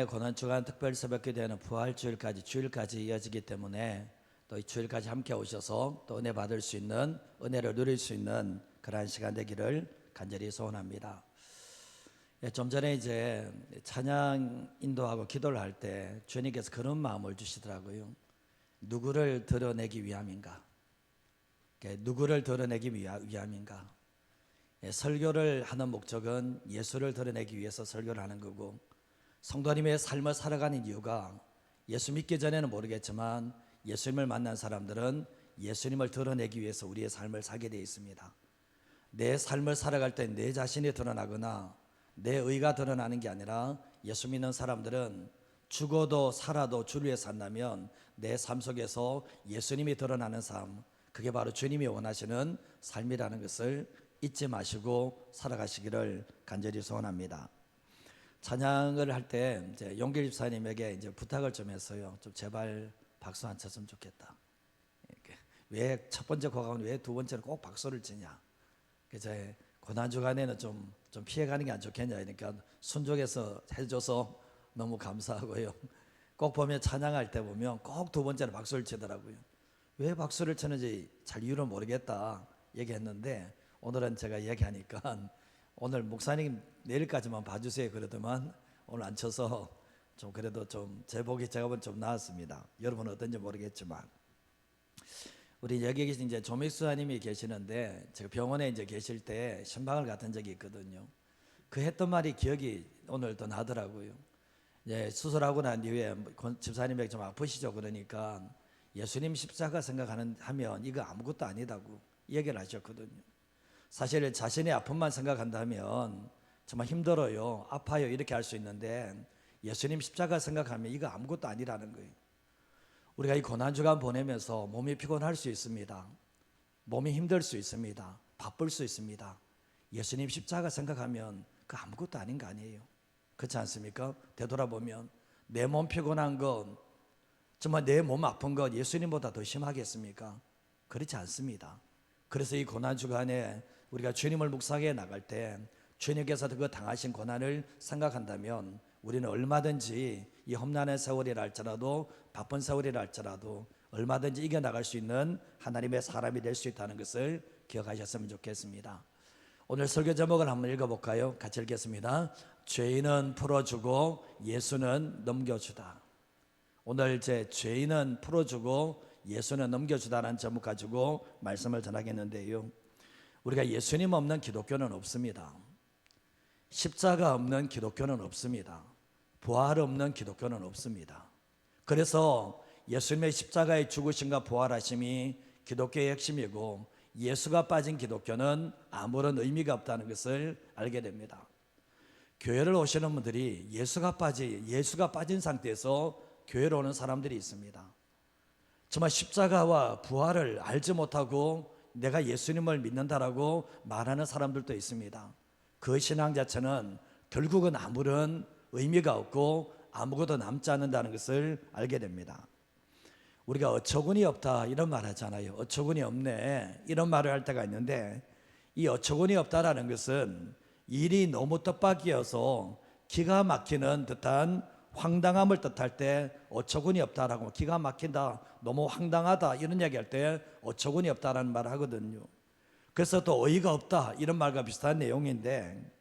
고난주간 특별 새벽기도회는 부활주일까지 주일까지 이어지기 때문에 또 이 주일까지 함께 오셔서 또 은혜 받을 수 있는, 은혜를 누릴 수 있는 그러한 시간 되기를 간절히 소원합니다. 좀 전에 이제 찬양 인도하고 기도를 할 때 주님께서 그런 마음을 주시더라고요. 누구를 드러내기 위함인가? 누구를 드러내기 위함인가? 설교를 하는 목적은 예수를 드러내기 위해서 설교를 하는 거고, 성도님의 삶을 살아가는 이유가 예수 믿기 전에는 모르겠지만 예수님을 만난 사람들은 예수님을 드러내기 위해서 우리의 삶을 살게 되어 있습니다. 내 삶을 살아갈 때 내 자신이 드러나거나 내 의가 드러나는 게 아니라, 예수 믿는 사람들은 죽어도 살아도 주를 위해 산다면 내 삶 속에서 예수님이 드러나는 삶, 그게 바로 주님이 원하시는 삶이라는 것을 잊지 마시고 살아가시기를 간절히 소원합니다. 찬양을 할 때 이제 용길 집사님에게 이제 부탁을 좀 했어요. 좀 제발 박수 안 쳤으면 좋겠다. 왜 첫 번째 곡하고는 왜 두 번째는 꼭 박수를 치냐? 그래서 고난 주간에는 좀 피해가는 게 안 좋겠냐? 그러니까 순종해서 해줘서 너무 감사하고요. 꼭 보면 찬양할 때 보면 꼭 두 번째는 박수를 치더라고요. 왜 박수를 치는지 잘 이유를 모르겠다 얘기했는데, 오늘은 제가 얘기하니까 오늘 목사님 내일까지만 봐주세요 그러더만 오늘 안 쳐서 좀 그래도 좀 제복이 제가 보면 좀 나았습니다. 여러분은 어떤지 모르겠지만, 우리 여기 계신 이제 조믹수사님이 계시는데, 제가 병원에 이제 계실 때 신방을 갔던 적이 있거든요. 그 했던 말이 기억이 오늘 또 나더라고요. 이제 수술하고 난 이후에 집사님에게 좀 아프시죠? 그러니까 예수님 십자가 생각하면 이거 아무것도 아니다고 얘기를 하셨거든요. 사실 자신의 아픔만 생각한다면 정말 힘들어요, 아파요 이렇게 할 수 있는데, 예수님 십자가 생각하면 이거 아무것도 아니라는 거예요. 우리가 이 고난주간 보내면서 몸이 피곤할 수 있습니다. 몸이 힘들 수 있습니다. 바쁠 수 있습니다. 예수님 십자가 생각하면 그 아무것도 아닌 거 아니에요. 그렇지 않습니까? 되돌아보면 내 몸 피곤한 건, 정말 내 몸 아픈 건 예수님보다 더 심하겠습니까? 그렇지 않습니다. 그래서 이 고난주간에 우리가 주님을 묵상해 나갈 때 주님께서 그 당하신 고난을 생각한다면 우리는 얼마든지 이 험난한 세월이라 할지라도, 바쁜 세월이라 할지라도 얼마든지 이겨나갈 수 있는 하나님의 사람이 될 수 있다는 것을 기억하셨으면 좋겠습니다. 오늘 설교 제목을 한번 읽어볼까요? 같이 읽겠습니다. 죄인은 풀어주고 예수는 넘겨주다. 오늘 제 죄인은 풀어주고 예수는 넘겨주다라는 제목 가지고 말씀을 전하겠는데요, 우리가 예수님 없는 기독교는 없습니다. 십자가 없는 기독교는 없습니다. 부활 없는 기독교는 없습니다. 그래서 예수님의 십자가의 죽으심과 부활하심이 기독교의 핵심이고, 예수가 빠진 기독교는 아무런 의미가 없다는 것을 알게 됩니다. 교회를 오시는 분들이 예수가 빠진 상태에서 교회로 오는 사람들이 있습니다. 정말 십자가와 부활을 알지 못하고 내가 예수님을 믿는다라고 말하는 사람들도 있습니다. 그 신앙 자체는 결국은 아무런 의미가 없고 아무것도 남지 않는다는 것을 알게 됩니다. 우리가 어처구니 없다 이런 말 하잖아요. 어처구니 없네 이런 말을 할 때가 있는데, 이 어처구니 없다라는 것은 일이 너무 뜻밖이어서 기가 막히는 듯한 황당함을 뜻할 때 어처구니 없다라고, 기가 막힌다, 너무 황당하다 이런 이야기할 때 어처구니 없다라는 말을 하거든요. 그래서 또 어이가 없다 이런 말과 비슷한 내용인데,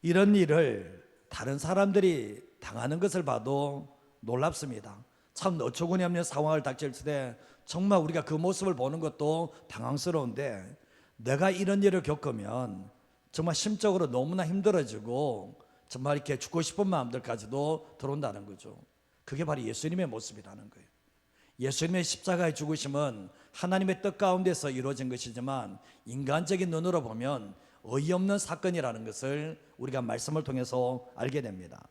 이런 일을 다른 사람들이 당하는 것을 봐도 놀랍습니다. 참 어처구니 없는 상황을 닥칠 때 정말 우리가 그 모습을 보는 것도 당황스러운데, 내가 이런 일을 겪으면 정말 심적으로 너무나 힘들어지고 정말 이렇게 죽고 싶은 마음들까지도 들어온다는 거죠. 그게 바로 예수님의 모습이라는 거예요. 예수님의 십자가의 죽으심은 하나님의 뜻 가운데서 이루어진 것이지만 인간적인 눈으로 보면 어이없는 사건이라는 것을 우리가 말씀을 통해서 알게 됩니다.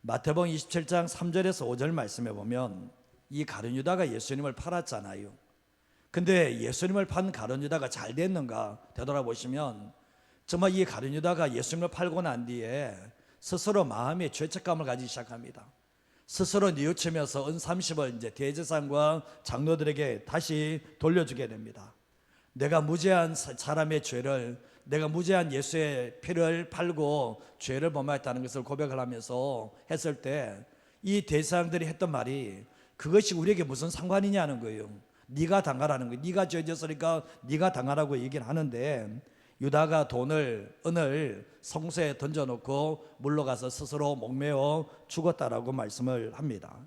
마태복음 27장 3절에서 5절 말씀에 보면 이 가룟 유다가 예수님을 팔았잖아요. 근데 예수님을 판 가룟 유다가 잘 됐는가 되돌아보시면, 정말 이 가룟 유다가 예수님을 팔고 난 뒤에 스스로 마음에 죄책감을 가지기 시작합니다. 스스로 뉘우치면서 은 30을 이제 대제사장과 장로들에게 다시 돌려주게 됩니다. 내가 무죄한 사람의 죄를 내가 무죄한 예수의 피를 팔고 죄를 범하였다는 것을 고백을 하면서 했을 때 이 대제사장들이 했던 말이 그것이 우리에게 무슨 상관이냐는 거예요. 네가 당하라는 거예요. 네가 죄졌으니까 네가 당하라고 얘기를 하는데 유다가 은을 성소에 던져놓고 물러가서 스스로 목매어 죽었다라고 말씀을 합니다.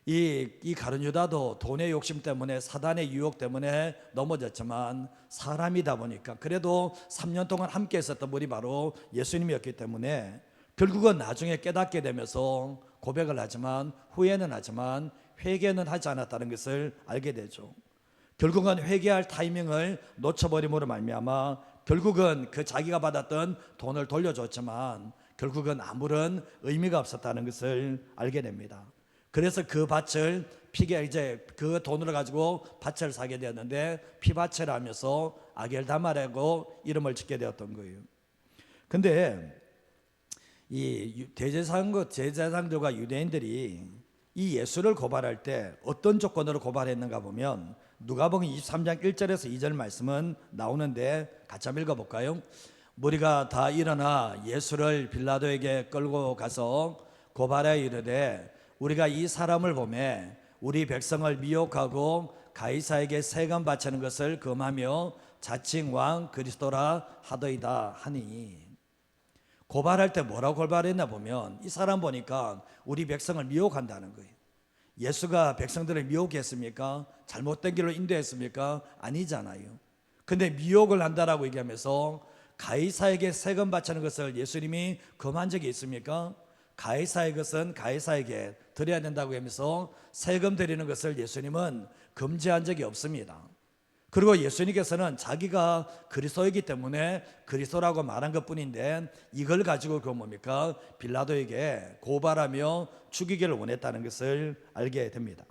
이 가룟 유다도 돈의 욕심 때문에 사단의 유혹 때문에 넘어졌지만 사람이다 보니까 그래도 3년 동안 함께 있었던 분이 바로 예수님이었기 때문에 결국은 나중에 깨닫게 되면서 고백을 하지만 후회는 하지만 회개는 하지 않았다는 것을 알게 되죠. 결국은 회개할 타이밍을 놓쳐버림으로 말미암아 결국은 그 자기가 받았던 돈을 돌려줬지만 결국은 아무런 의미가 없었다는 것을 알게 됩니다. 그래서 그 밭을 이제 그 돈을 가지고 밭을 사게 되었는데 피밭을 하면서 아겔다마라고 이름을 짓게 되었던 거예요. 근데 이 대제사장들과 유대인들이 이 예수를 고발할 때 어떤 조건으로 고발했는가 보면 누가복음 23장 1절에서 2절 말씀은 나오는데 같이 한번 읽어볼까요? 무리가 다 일어나 예수를 빌라도에게 끌고 가서 고발하여 이르되 우리가 이 사람을 보매 우리 백성을 미혹하고 가이사에게 세금 바치는 것을 금하며 자칭 왕 그리스도라 하더이다 하니. 고발할 때 뭐라고 고발했나 보면 이 사람 보니까 우리 백성을 미혹한다는 거예요. 예수가 백성들을 미혹했습니까? 잘못된 길로 인도했습니까? 아니잖아요. 근데 미혹을 한다라고 얘기하면서 가이사에게 세금 바치는 것을 예수님이 금한 적이 있습니까? 가이사의 것은 가이사에게 드려야 된다고 하면서 세금 드리는 것을 예수님은 금지한 적이 없습니다. 그리고 예수님께서는 자기가 그리스도이기 때문에 그리스도라고 말한 것뿐인데 이걸 가지고 그 뭡니까? 빌라도에게 고발하며 죽이기를 원했다는 것을 알게 됩니다.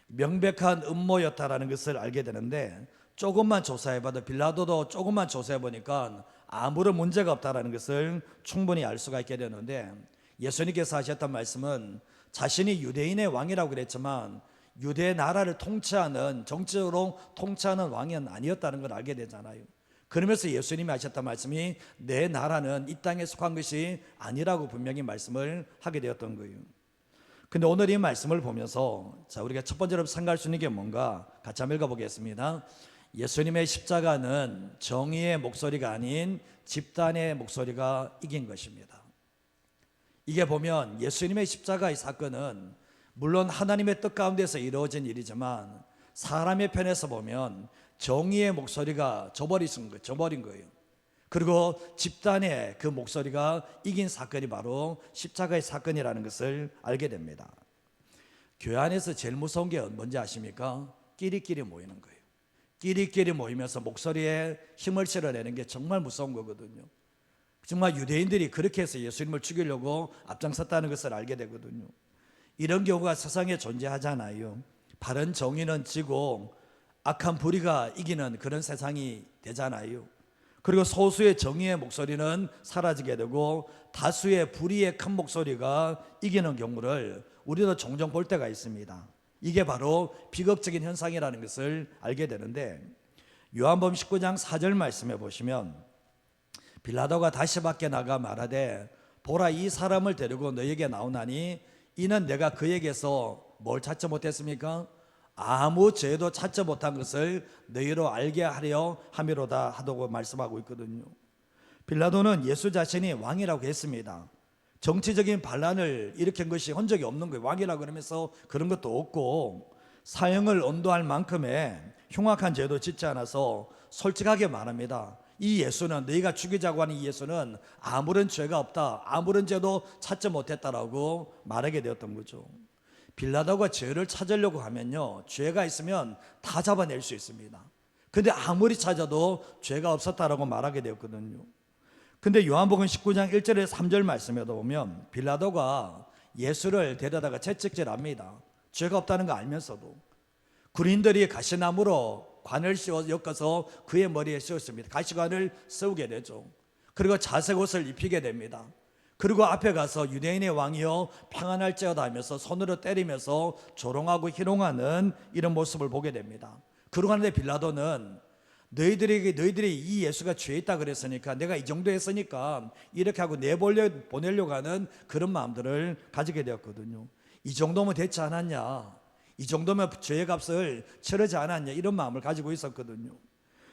명백한 음모였다라는 것을 알게 되는데 조금만 조사해봐도 빌라도도 조금만 조사해보니까 아무런 문제가 없다라는 것을 충분히 알 수가 있게 되는데 예수님께서 하셨던 말씀은 자신이 유대인의 왕이라고 그랬지만 유대 나라를 통치하는 정치적으로 통치하는 왕은 아니었다는 걸 알게 되잖아요. 그러면서 예수님이 하셨던 말씀이 내 나라는 이 땅에 속한 것이 아니라고 분명히 말씀을 하게 되었던 거예요. 근데 오늘 이 말씀을 보면서 자 우리가 첫 번째로 생각할 수 있는 게 뭔가 같이 한번 읽어보겠습니다. 예수님의 십자가는 정의의 목소리가 아닌 집단의 목소리가 이긴 것입니다. 이게 보면 예수님의 십자가의 사건은 물론 하나님의 뜻 가운데서 이루어진 일이지만 사람의 편에서 보면 정의의 목소리가 저버린 거예요. 그리고 집단의 그 목소리가 이긴 사건이 바로 십자가의 사건이라는 것을 알게 됩니다. 교회 안에서 제일 무서운 게 뭔지 아십니까? 끼리끼리 모이는 거예요. 끼리끼리 모이면서 목소리에 힘을 실어내는 게 정말 무서운 거거든요. 정말 유대인들이 그렇게 해서 예수님을 죽이려고 앞장섰다는 것을 알게 되거든요. 이런 경우가 세상에 존재하잖아요. 바른 정의는 지고 악한 불의가 이기는 그런 세상이 되잖아요. 그리고 소수의 정의의 목소리는 사라지게 되고 다수의 불의의 큰 목소리가 이기는 경우를 우리도 종종 볼 때가 있습니다. 이게 바로 비극적인 현상이라는 것을 알게 되는데 요한복음 19장 4절 말씀해 보시면 빌라도가 다시 밖에 나가 말하되 보라 이 사람을 데리고 너에게 나오나니 이는 내가 그에게서 뭘 찾지 못했습니까? 아무 죄도 찾지 못한 것을 너희로 알게 하려 함이로다 하다고 말씀하고 있거든요. 빌라도는 예수 자신이 왕이라고 했습니다. 정치적인 반란을 일으킨 것이 흔적이 없는 거예요. 왕이라고 그러면서 그런 것도 없고 사형을 언도할 만큼의 흉악한 죄도 짓지 않아서 솔직하게 말합니다. 이 예수는 너희가 죽이자고 하는 이 예수는 아무런 죄가 없다, 아무런 죄도 찾지 못했다라고 말하게 되었던 거죠. 빌라도가 죄를 찾으려고 하면요 죄가 있으면 다 잡아낼 수 있습니다. 근데 아무리 찾아도 죄가 없었다라고 말하게 되었거든요. 근데 요한복음 19장 1절에서 3절 말씀에도 보면 빌라도가 예수를 데려다가 채찍질합니다. 죄가 없다는 거 알면서도 군인들이 가시나무로 관을 엮어서 그의 머리에 씌웠습니다. 가시관을 세우게 되죠. 그리고 자색 옷을 입히게 됩니다. 그리고 앞에 가서 유대인의 왕이여 평안할지어다 하면서 손으로 때리면서 조롱하고 희롱하는 이런 모습을 보게 됩니다. 그러고 하는데 빌라도는 너희들이 이 예수가 죄 있다 그랬으니까 내가 이 정도 했으니까 이렇게 하고 보내려고 하는 그런 마음들을 가지게 되었거든요. 이 정도면 됐지 않았냐, 이 정도면 죄의 값을 치르지 않았냐, 이런 마음을 가지고 있었거든요.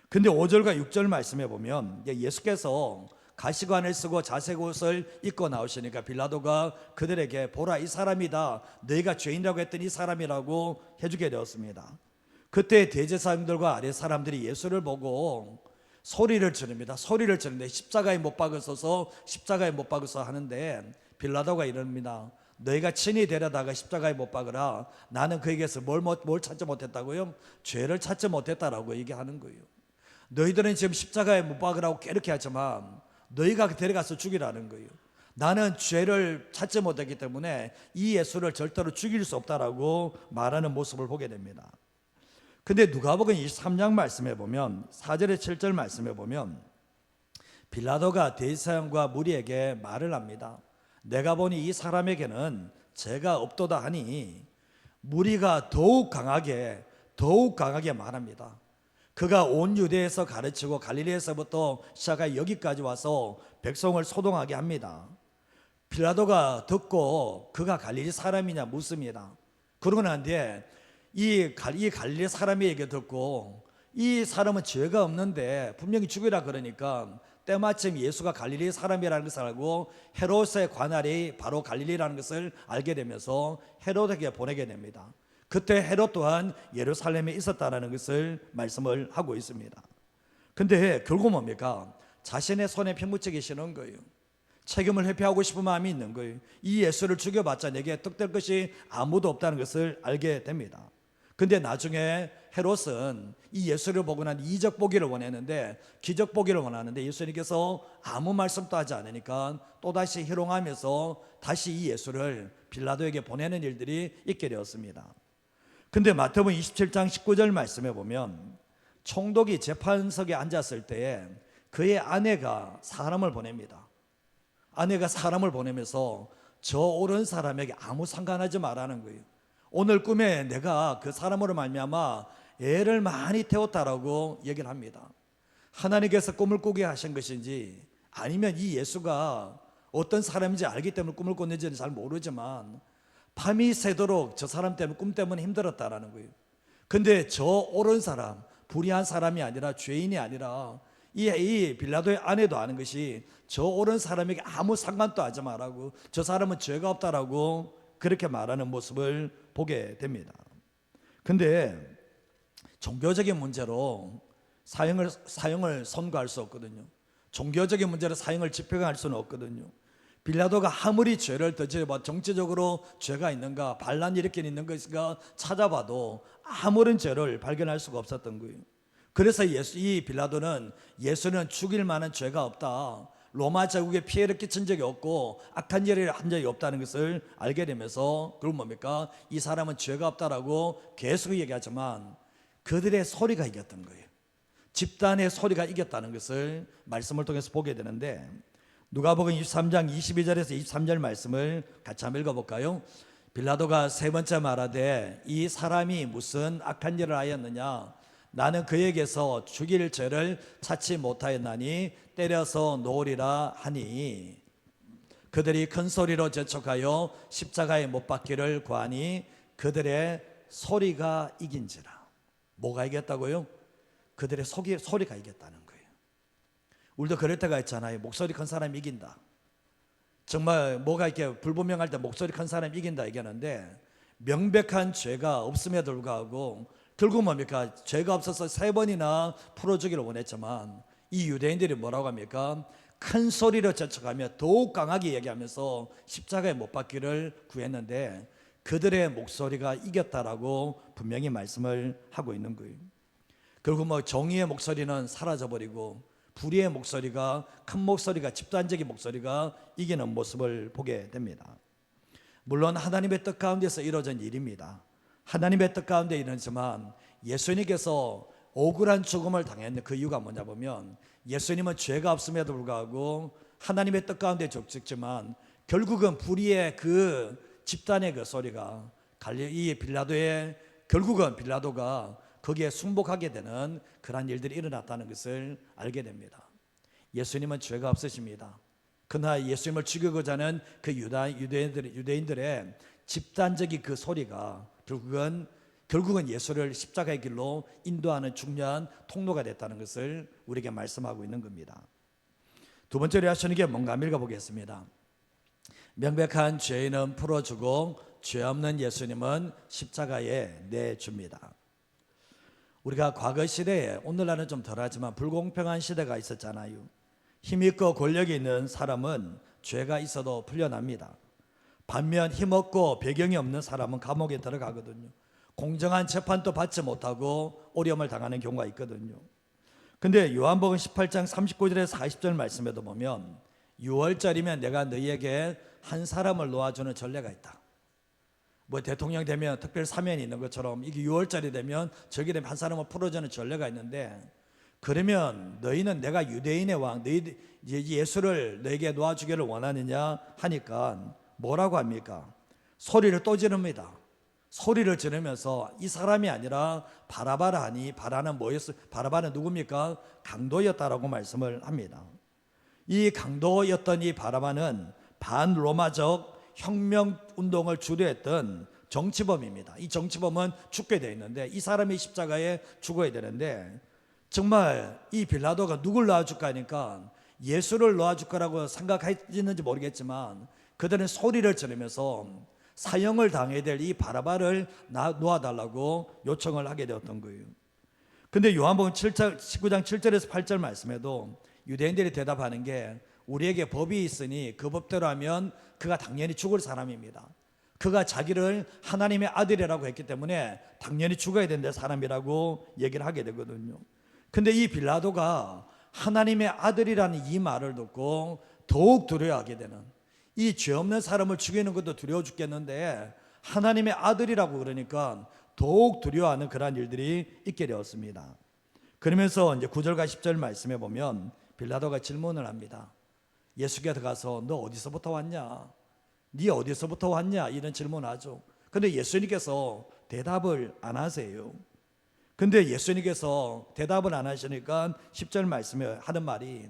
근데 5절과 6절 말씀해 보면 예수께서 가시관을 쓰고 자색 옷을 입고 나오시니까 빌라도가 그들에게 보라, 이 사람이다, 너희가 죄인이라고 했던 이 사람이라고 해주게 되었습니다. 그때 대제사장들과 아래 사람들이 예수를 보고 소리를 지릅니다. 소리를 지르는데 십자가에 못 박으소서, 십자가에 못 박으소서 하는데 빌라도가 이럽니다. 너희가 친히 데려다가 십자가에 못 박으라. 나는 그에게서 뭘 찾지 못했다고요? 죄를 찾지 못했다라고 얘기하는 거예요. 너희들은 지금 십자가에 못 박으라고 이렇게 하지만 너희가 데려가서 죽이라는 거예요. 나는 죄를 찾지 못했기 때문에 이 예수를 절대로 죽일 수 없다라고 말하는 모습을 보게 됩니다. 근데 누가복음 23장 말씀해 보면 4절에 7절 말씀해 보면 빌라도가 대제사장과 무리에게 말을 합니다. 내가 보니 이 사람에게는 죄가 없도다 하니 무리가 더욱 강하게 말합니다. 그가 온 유대에서 가르치고 갈릴리에서부터 시작해 여기까지 와서 백성을 소동하게 합니다. 빌라도가 듣고 그가 갈릴리 사람이냐 묻습니다. 그러고 난 뒤에 이 갈릴리 사람이 얘기 듣고 이 사람은 죄가 없는데 분명히 죽이라 그러니까 때마침 예수가 갈릴리 사람이라는 것을 알고 헤롯의 관할이 바로 갈릴리라는 것을 알게 되면서 헤롯에게 보내게 됩니다. 그때 헤롯 또한 예루살렘에 있었다는 것을 말씀을 하고 있습니다. 근데 결국 뭡니까? 자신의 손에 펴묻혀 계시는 거예요. 책임을 회피하고 싶은 마음이 있는 거예요. 이 예수를 죽여봤자 내게 득될 것이 아무도 없다는 것을 알게 됩니다. 근데 나중에 헤롯은 이 예수를 보고 난 이적 보기를 원했는데, 기적 보기를 원하는데 예수님께서 아무 말씀도 하지 않으니까 또다시 희롱하면서 다시 이 예수를 빌라도에게 보내는 일들이 있게 되었습니다. 근데 마태복음 27장 19절 말씀에 보면 총독이 재판석에 앉았을 때에 그의 아내가 사람을 보냅니다. 아내가 사람을 보내면서 저 옳은 사람에게 아무 상관하지 말라는 거예요. 오늘 꿈에 내가 그 사람으로 말미암아 애를 많이 태웠다라고 얘기를 합니다. 하나님께서 꿈을 꾸게 하신 것인지 아니면 이 예수가 어떤 사람인지 알기 때문에 꿈을 꿨는지는 잘 모르지만 밤이 새도록 저 사람 때문에, 꿈 때문에 힘들었다라는 거예요. 근데 저 옳은 사람, 불의한 사람이 아니라, 죄인이 아니라 이 빌라도의 아내도 아는 것이 저 옳은 사람에게 아무 상관도 하지 말라고, 저 사람은 죄가 없다라고 그렇게 말하는 모습을 보게 됩니다. 근데 종교적인 문제로 사형을 선고할 수 없거든요. 종교적인 문제로 사형을 집행할 수는 없거든요. 빌라도가 아무리 죄를 더 저질러봐 정치적으로 죄가 있는가, 반란 일으키는 있는 것인가 찾아봐도 아무런 죄를 발견할 수가 없었던 거예요. 그래서 이 빌라도는 예수는 죽일 만한 죄가 없다, 로마 제국에 피해를 끼친 적이 없고 악한 일을 한 적이 없다는 것을 알게 되면서, 그럼 뭡니까? 이 사람은 죄가 없다라고 계속 얘기하지만 그들의 소리가 이겼던 거예요. 집단의 소리가 이겼다는 것을 말씀을 통해서 보게 되는데, 누가복음 23장 22절에서 23절 말씀을 같이 한번 읽어볼까요? 빌라도가 세 번째 말하되 이 사람이 무슨 악한 일을 하였느냐? 나는 그에게서 죽일 죄를 찾지 못하였나니 때려서 놓으리라 하니, 그들이 큰 소리로 재촉하여 십자가에 못 박기를 구하니 그들의 소리가 이긴지라. 뭐가 이겼다고요? 그들의 소리가 이겼다는 거예요. 우리도 그럴 때가 있잖아요. 목소리 큰 사람이 이긴다. 정말 뭐가 이렇게 불분명할 때 목소리 큰 사람이 이긴다 얘기하는데, 명백한 죄가 없음에도 불구하고 결국 뭡니까? 죄가 없어서 3번이나 풀어주기를 원했지만 이 유대인들이 뭐라고 합니까? 큰 소리로 재촉하며 더욱 강하게 얘기하면서 십자가에 못 박기를 구했는데 그들의 목소리가 이겼다라고 분명히 말씀을 하고 있는 거예요. 결국 정의의 목소리는 사라져버리고 불의의 목소리가, 큰 목소리가, 집단적인 목소리가 이기는 모습을 보게 됩니다. 물론 하나님의 뜻 가운데서 이루어진 일입니다. 하나님의 뜻 가운데 이르지만 예수님께서 억울한 죽음을 당했는 그 이유가 뭐냐 보면, 예수님은 죄가 없음에도 불구하고 하나님의 뜻 가운데 죽지만 결국은 불의의 그 집단의 그 소리가 이 빌라도의, 결국은 빌라도가 거기에 순복하게 되는 그러한 일들이 일어났다는 것을 알게 됩니다. 예수님은 죄가 없으십니다. 그러나 예수님을 죽이고자 하는 그 유대인들의 집단적인 그 소리가 결국은 예수를 십자가의 길로 인도하는 중요한 통로가 됐다는 것을 우리에게 말씀하고 있는 겁니다. 두 번째로 하시는 게 뭔가 한번 읽어보겠습니다. 명백한 죄인은 풀어주고 죄 없는 예수님은 십자가에 내줍니다. 우리가 과거 시대에, 오늘날은 좀 덜하지만 불공평한 시대가 있었잖아요. 힘있고 권력이 있는 사람은 죄가 있어도 풀려납니다. 반면 힘없고 배경이 없는 사람은 감옥에 들어가거든요. 공정한 재판도 받지 못하고 어려움을 당하는 경우가 있거든요. 근데 요한복음 18장 39절에서 40절 말씀에도 보면 6월절이면 내가 너희에게 한 사람을 놓아주는 전례가 있다. 뭐 대통령 되면 특별 사면이 있는 것처럼 이게 6월절이 되면 저기 되면 한 사람을 풀어주는 전례가 있는데, 그러면 너희는 내가 유대인의 왕, 너희 예수를 너에게 놓아주기를 원하느냐 하니까 뭐라고 합니까? 소리를 또 지릅니다. 소리를 지르면서 이 사람이 아니라 바라바라 하니, 바라는 뭐였어? 바라바는 누굽니까? 강도였다라고 말씀을 합니다. 이 강도였던 이 바라바는 반로마적 혁명 운동을 주도했던 정치범입니다. 이 정치범은 죽게 되어 있는데 이 사람이 십자가에 죽어야 되는데, 정말 이 빌라도가 누굴 놓아줄까 하니까 예수를 놓아줄 거라고 생각했는지 모르겠지만 그들은 소리를 지르면서 사형을 당해야 될 이 바라바를 놓아달라고 요청을 하게 되었던 거예요. 근데 요한복음 19장 7절에서 8절 말씀에도 유대인들이 대답하는 게, 우리에게 법이 있으니 그 법대로 하면 그가 당연히 죽을 사람입니다. 그가 자기를 하나님의 아들이라고 했기 때문에 당연히 죽어야 된다 사람이라고 얘기를 하게 되거든요. 근데 이 빌라도가 하나님의 아들이라는 이 말을 듣고 더욱 두려워하게 되는, 이 죄 없는 사람을 죽이는 것도 두려워 죽겠는데 하나님의 아들이라고 그러니까 더욱 두려워하는 그러한 일들이 있게 되었습니다. 그러면서 이제 9절과 10절 말씀해 보면 빌라도가 질문을 합니다. 예수께서 가서 너 어디서부터 왔냐? 네 어디서부터 왔냐? 이런 질문하죠. 근데 예수님께서 대답을 안 하세요. 근데 예수님께서 대답을 안 하시니까 10절 말씀에 하는 말이,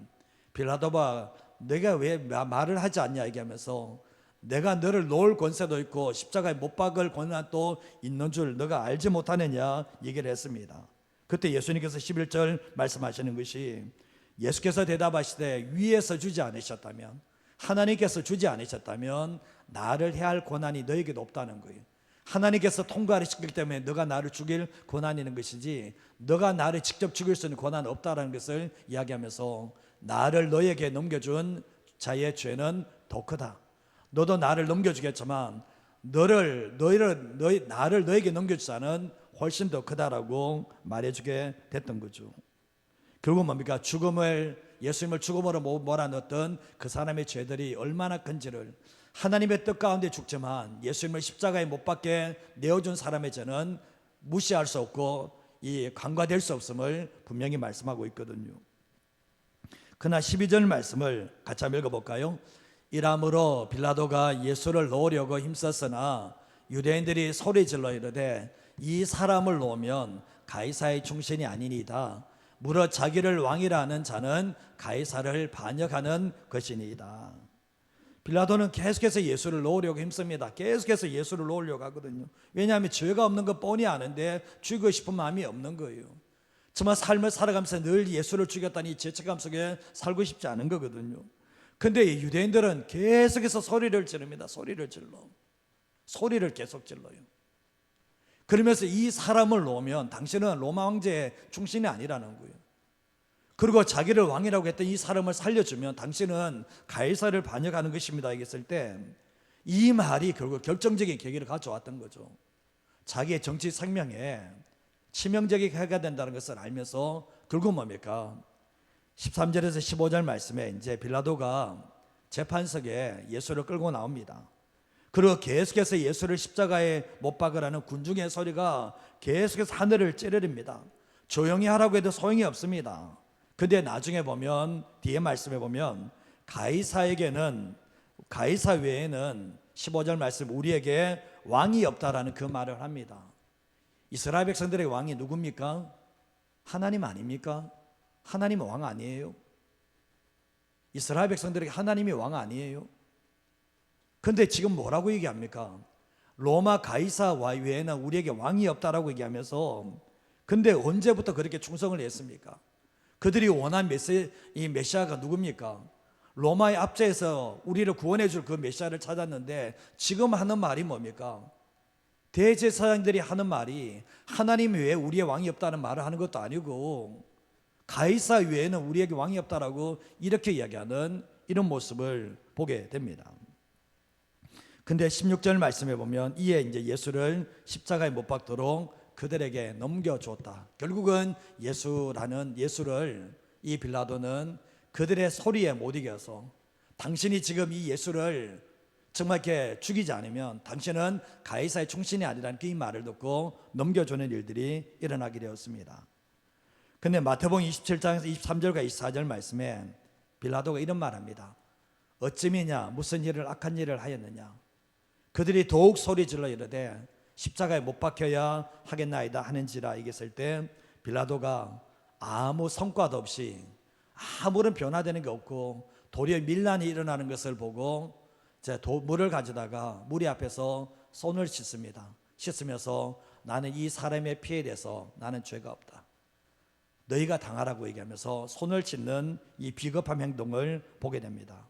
빌라도가 내가 왜 말을 하지 않냐 얘기하면서, 내가 너를 놓을 권세도 있고 십자가에 못 박을 권한도 있는 줄 너가 알지 못하느냐 얘기를 했습니다. 그때 예수님께서 11절 말씀하시는 것이, 예수께서 대답하시되 위에서 주지 않으셨다면, 하나님께서 주지 않으셨다면 나를 해할 권한이 너에게도 없다는 거예요. 하나님께서 통과를 시켰기 때문에 너가 나를 죽일 권한이 있는 것이지 너가 나를 직접 죽일 수 있는 권한은 없다는 것을 이야기하면서, 나를 너에게 넘겨준 자의 죄는 더 크다. 너도 나를 넘겨주겠지만 나를 너에게 넘겨준 자는 훨씬 더 크다라고 말해주게 됐던 거죠. 결국 뭡니까? 예수님을 죽음으로 몰아넣었던 그 사람의 죄들이 얼마나 큰지를, 하나님의 뜻 가운데 죽지만 예수님을 십자가에 못 박게 내어준 사람의 죄는 무시할 수 없고 간과될 수 없음을 분명히 말씀하고 있거든요. 그러나 12절 말씀을 같이 한번 읽어볼까요? 이러므로 빌라도가 예수를 놓으려고 힘썼으나 유대인들이 소리질러 이르되 이 사람을 놓으면 가이사의 충신이 아니니이다. 무릇 자기를 왕이라 하는 자는 가이사를 반역하는 것이니이다. 빌라도는 계속해서 예수를 놓으려고 힘씁니다. 계속해서 예수를 놓으려고 하거든요. 왜냐하면 죄가 없는 거 뻔히 아는데 죽이고 싶은 마음이 없는 거예요. 정말 삶을 살아가면서 늘 예수를 죽였다니 죄책감 속에 살고 싶지 않은 거거든요. 근데 유대인들은 계속해서 소리를 지릅니다. 소리를 계속 질러요. 그러면서 이 사람을 놓으면 당신은 로마 황제의 충신이 아니라는 거예요. 그리고 자기를 왕이라고 했던 이 사람을 살려주면 당신은 가이사를 반역하는 것입니다 얘기했을 때, 이 말이 결국 결정적인 계기를 가져왔던 거죠. 자기의 정치 생명에 치명적인 해가 된다는 것을 알면서 결국 뭡니까? 13절에서 15절 말씀에 이제 빌라도가 재판석에 예수를 끌고 나옵니다. 그리고 계속해서 예수를 십자가에 못 박으라는 군중의 소리가 계속해서 하늘을 찌르립니다. 조용히 하라고 해도 소용이 없습니다. 근데 나중에 보면, 뒤에 말씀에 보면 가이사 외에는 15절 말씀, 우리에게 왕이 없다라는 그 말을 합니다. 이스라엘 백성들의 왕이 누굽니까? 하나님 아닙니까? 하나님은 왕 아니에요? 이스라엘 백성들에게 하나님이 왕 아니에요? 근데 지금 뭐라고 얘기합니까? 로마 가이사 외에는 우리에게 왕이 없다라고 얘기하면서, 근데 언제부터 그렇게 충성을 했습니까? 그들이 원한 이 메시아가 누굽니까? 로마의 압제에서 우리를 구원해 줄 그 메시아를 찾았는데 지금 하는 말이 뭡니까? 대제사장들이 하는 말이 하나님 외에 우리의 왕이 없다는 말을 하는 것도 아니고 가이사 외에는 우리에게 왕이 없다라고 이렇게 이야기하는 이런 모습을 보게 됩니다. 근데 16절 말씀해 보면 이에 이제 예수를 십자가에 못 박도록 그들에게 넘겨주었다. 결국은 예수를 이 빌라도는 그들의 소리에 못 이겨서, 당신이 지금 이 예수를 정말 이렇게 죽이지 않으면 당신은 가이사의 충신이 아니라는 그 말을 듣고 넘겨주는 일들이 일어나게 되었습니다. 근데 마태복음 27장 23절과 24절 말씀에 빌라도가 이런 말합니다. 어찌미냐, 무슨 일을 악한 일을 하였느냐. 그들이 더욱 소리질러 이르되 십자가에 못 박혀야 하겠나이다 하는지라 이겼을 때 빌라도가 아무 성과도 없이 아무런 변화되는 게 없고 도리어 밀란이 일어나는 것을 보고 물을 가져다가 무리 앞에서 손을 씻습니다. 씻으면서 나는 이 사람의 피에 대해서 나는 죄가 없다, 너희가 당하라고 얘기하면서 손을 씻는 이 비겁한 행동을 보게 됩니다.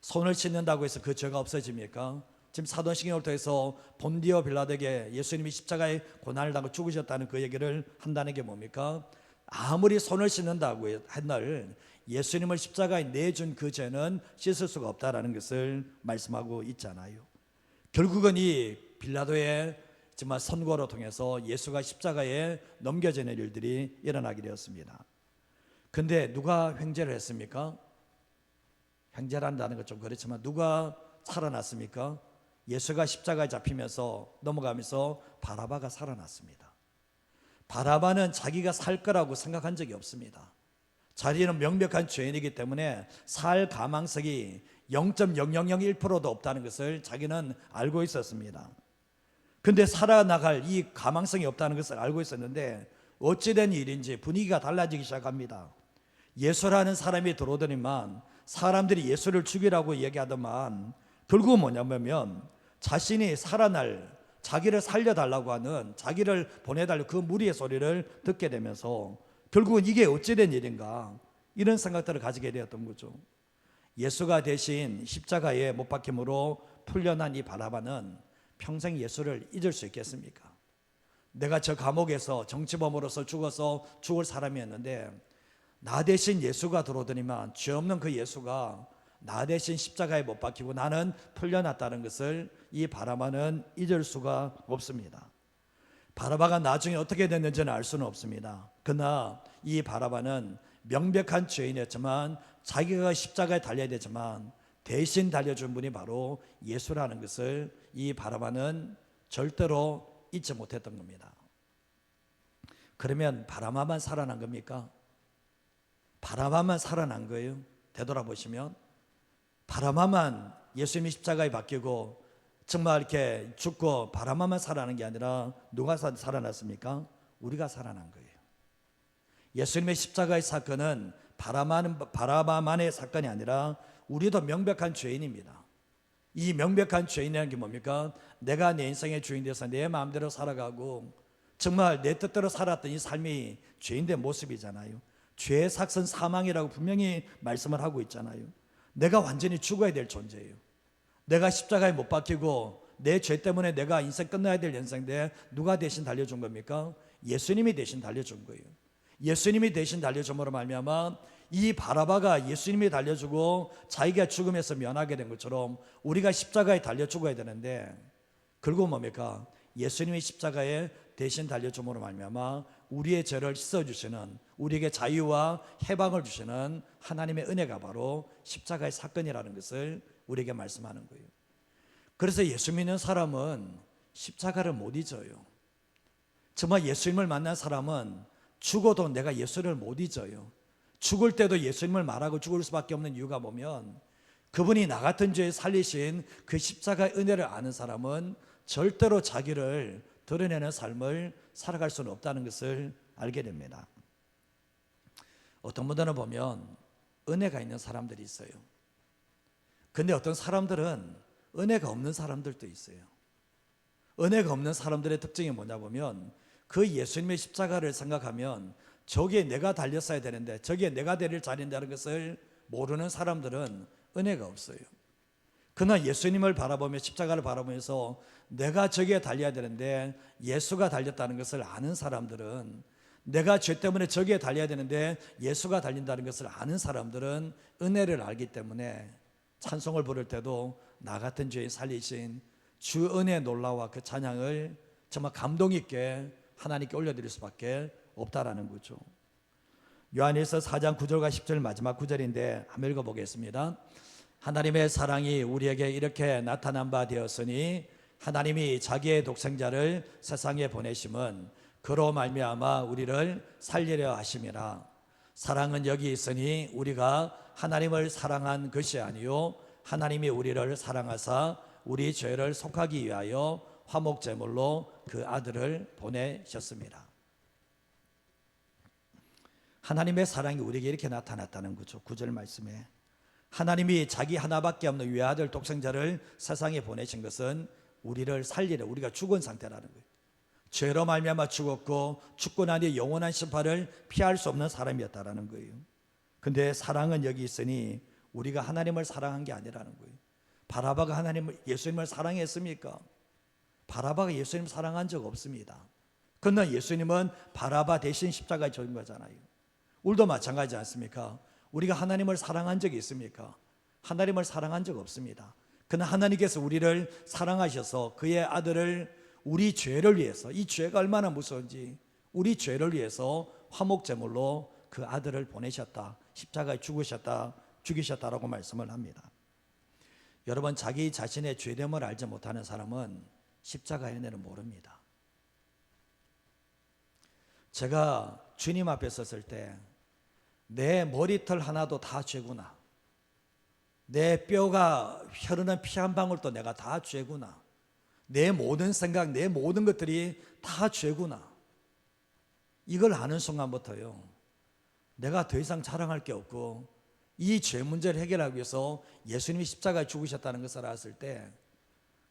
손을 씻는다고 해서 그 죄가 없어집니까? 지금 사도신경을 통해서 본디오 빌라도에게 예수님이 십자가에 고난을 당하고 죽으셨다는 그 얘기를 한다는 게 뭡니까? 아무리 손을 씻는다고 한날 예수님을 십자가에 내준 그 죄는 씻을 수가 없다라는 것을 말씀하고 있잖아요. 결국은 이 빌라도의 정말 선고로 통해서 예수가 십자가에 넘겨지는 일들이 일어나게 되었습니다. 근데 누가 횡재를 했습니까? 횡재한다는 건 좀 그렇지만 누가 살아났습니까? 예수가 십자가에 잡히면서 넘어가면서 바라바가 살아났습니다. 바라바는 자기가 살 거라고 생각한 적이 없습니다. 자기는 명백한 죄인이기 때문에 살 가망성이 0.0001%도 없다는 것을 자기는 알고 있었습니다. 근데 살아나갈 이 가망성이 없다는 것을 알고 있었는데 어찌된 일인지 분위기가 달라지기 시작합니다. 예수라는 사람이 들어오더니만 사람들이 예수를 죽이라고 얘기하더만 결국은 뭐냐면 자신이 살아날, 자기를 살려달라고 하는, 자기를 보내달라고 그 무리의 소리를 듣게 되면서 결국은 이게 어찌된 일인가 이런 생각들을 가지게 되었던 거죠. 예수가 대신 십자가에 못 박힘으로 풀려난 이 바라바는 평생 예수를 잊을 수 있겠습니까? 내가 저 감옥에서 정치범으로서 죽어서 죽을 사람이었는데 나 대신 예수가 들어오더니만 죄 없는 그 예수가 나 대신 십자가에 못 박히고 나는 풀려났다는 것을 이 바라바는 잊을 수가 없습니다. 바라바가 나중에 어떻게 됐는지는 알 수는 없습니다. 그러나 이 바라바는 명백한 죄인이었지만 자기가 십자가에 달려야 되지만 대신 달려준 분이 바로 예수라는 것을 이 바라바는 절대로 잊지 못했던 겁니다. 그러면 바라바만 살아난 겁니까? 바라바만 살아난 거예요? 되돌아보시면 바라바만 예수님이 십자가에 박히고 정말 이렇게 죽고 바라바만 살아난 게 아니라 누가 살아났습니까? 우리가 살아난 거예요. 예수님의 십자가의 사건은 바라바만의 사건이 아니라 우리도 명백한 죄인입니다. 이 명백한 죄인이라는 게 뭡니까? 내가 내 인생의 주인 돼서 내 마음대로 살아가고 정말 내 뜻대로 살았던 이 삶이 죄인된 모습이잖아요. 죄의 삭은 사망이라고 분명히 말씀을 하고 있잖아요. 내가 완전히 죽어야 될 존재예요. 내가 십자가에 못 박히고 내 죄 때문에 내가 인생 끝나야 될 인생인데 누가 대신 달려준 겁니까? 예수님이 대신 달려준 거예요. 예수님이 대신 달려줌으로 말미암아 이 바라바가 예수님이 달려주고 자기가 죽음에서 면하게 된 것처럼 우리가 십자가에 달려 죽어야 되는데 결국 뭡니까? 예수님이 십자가에 대신 달려줌으로 말미암아 우리의 죄를 씻어주시는, 우리에게 자유와 해방을 주시는 하나님의 은혜가 바로 십자가의 사건이라는 것을 우리에게 말씀하는 거예요. 그래서 예수 믿는 사람은 십자가를 못 잊어요. 정말 예수님을 만난 사람은 죽어도 내가 예수를 못 잊어요. 죽을 때도 예수님을 말하고 죽을 수밖에 없는 이유가 뭐면 그분이 나 같은 죄에 살리신 그 십자가의 은혜를 아는 사람은 절대로 자기를 드러내는 삶을 살아갈 수는 없다는 것을 알게 됩니다. 어떤 분들은 보면 은혜가 있는 사람들이 있어요. 근데 어떤 사람들은 은혜가 없는 사람들도 있어요. 은혜가 없는 사람들의 특징이 뭐냐 보면 그 예수님의 십자가를 생각하면 저기에 내가 달렸어야 되는데 저기에 내가 데릴 자리인다는 것을 모르는 사람들은 은혜가 없어요. 그러나 예수님을 바라보며 십자가를 바라보면서 내가 저기에 달려야 되는데 예수가 달렸다는 것을 아는 사람들은, 내가 죄 때문에 저기에 달려야 되는데 예수가 달린다는 것을 아는 사람들은 은혜를 알기 때문에 찬송을 부를 때도 나 같은 죄인 살리신 주 은혜의 놀라와 그 찬양을 정말 감동 있게 하나님께 올려드릴 수밖에 없다라는 거죠. 요한일서 4장 9절과 10절 마지막 구절인데 한번 읽어보겠습니다. 하나님의 사랑이 우리에게 이렇게 나타난 바 되었으니 하나님이 자기의 독생자를 세상에 보내심은 그로 말미암아 우리를 살리려 하심이라. 사랑은 여기 있으니 우리가 하나님을 사랑한 것이 아니요 하나님이 우리를 사랑하사 우리 죄를 속하기 위하여 화목제물로 그 아들을 보내셨습니다. 하나님의 사랑이 우리에게 이렇게 나타났다는 거죠. 9절 말씀에 하나님이 자기 하나밖에 없는 외아들 독생자를 세상에 보내신 것은 우리를 살리려, 우리가 죽은 상태라는 거예요. 죄로 말미암아 죽었고 죽고 나니 영원한 심판을 피할 수 없는 사람이었다라는 거예요. 근데 사랑은 여기 있으니 우리가 하나님을 사랑한 게 아니라는 거예요. 바라바가 예수님을 사랑했습니까? 바라바가 예수님 사랑한 적 없습니다. 그러나 예수님은 바라바 대신 십자가에 죽은 거잖아요. 우리도 마찬가지지 않습니까? 우리가 하나님을 사랑한 적이 있습니까? 하나님을 사랑한 적 없습니다. 그러나 하나님께서 우리를 사랑하셔서 그의 아들을 우리 죄를 위해서, 이 죄가 얼마나 무서운지 우리 죄를 위해서 화목제물로 그 아들을 보내셨다, 십자가에 죽이셨다라고 말씀을 합니다. 여러분, 자기 자신의 죄됨을 알지 못하는 사람은 십자가의 은혜를 모릅니다. 제가 주님 앞에 섰을 때 내 머리털 하나도 다 죄구나, 내 뼈가 흐르는 피 한 방울도 내가 다 죄구나, 내 모든 생각, 내 모든 것들이 다 죄구나, 이걸 아는 순간부터요 내가 더 이상 자랑할 게 없고 이 죄 문제를 해결하기 위해서 예수님이 십자가에 죽으셨다는 것을 알았을 때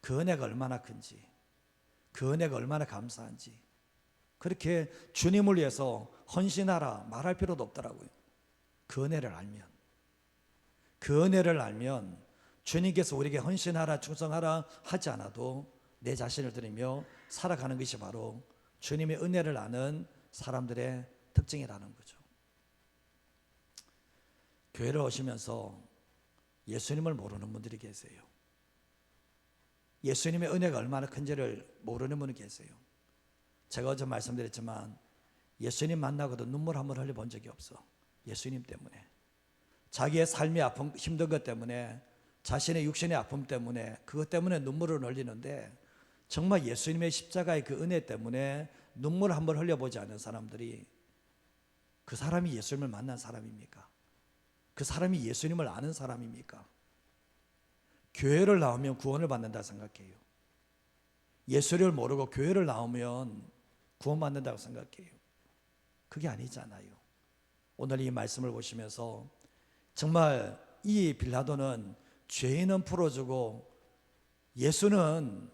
그 은혜가 얼마나 큰지, 그 은혜가 얼마나 감사한지, 그렇게 주님을 위해서 헌신하라 말할 필요도 없더라고요. 그 은혜를 알면 주님께서 우리에게 헌신하라 충성하라 하지 않아도 내 자신을 드리며 살아가는 것이 바로 주님의 은혜를 아는 사람들의 특징이라는 거죠. 교회를 오시면서 예수님을 모르는 분들이 계세요. 예수님의 은혜가 얼마나 큰지를 모르는 분이 계세요. 제가 어제 말씀드렸지만 예수님 만나고도 눈물 한 번 흘려본 적이 없어. 예수님 때문에, 자기의 삶이 아픔, 힘든 것 때문에, 자신의 육신의 아픔 때문에, 그것 때문에 눈물을 흘리는데 정말 예수님의 십자가의 그 은혜 때문에 눈물 한 번 흘려보지 않은 사람들이 그 사람이 예수님을 만난 사람입니까? 그 사람이 예수님을 아는 사람입니까? 교회를 나오면 구원을 받는다 생각해요. 예수를 모르고 교회를 나오면 구원받는다고 생각해요. 그게 아니잖아요. 오늘 이 말씀을 보시면서 정말 이 빌라도는 죄인은 풀어주고 예수는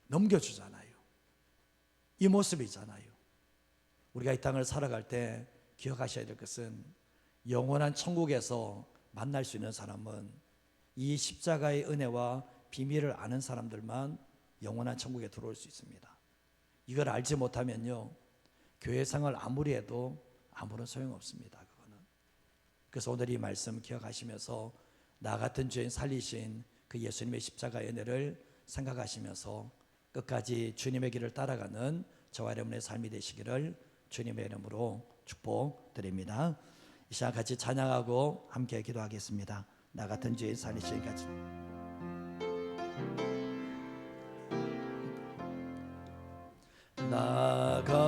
넘겨주잖아요. 이 모습이잖아요. 우리가 이 땅을 살아갈 때 기억하셔야 될 것은 영원한 천국에서 만날 수 있는 사람은 이 십자가의 은혜와 비밀을 아는 사람들만 영원한 천국에 들어올 수 있습니다. 이걸 알지 못하면요 교회 생활 아무리 해도 아무런 소용없습니다. 그거는. 그래서 오늘 이 말씀 기억하시면서 나 같은 죄인 살리신 그 예수님의 십자가의 은혜를 생각하시면서 끝까지 주님의 길을 따라가는 저와 여러분의 삶이 되시기를 주님의 이름으로 축복드립니다. 이 시간 같이 찬양하고 함께 기도하겠습니다. 나 같은 죄인 살리신 같이 나가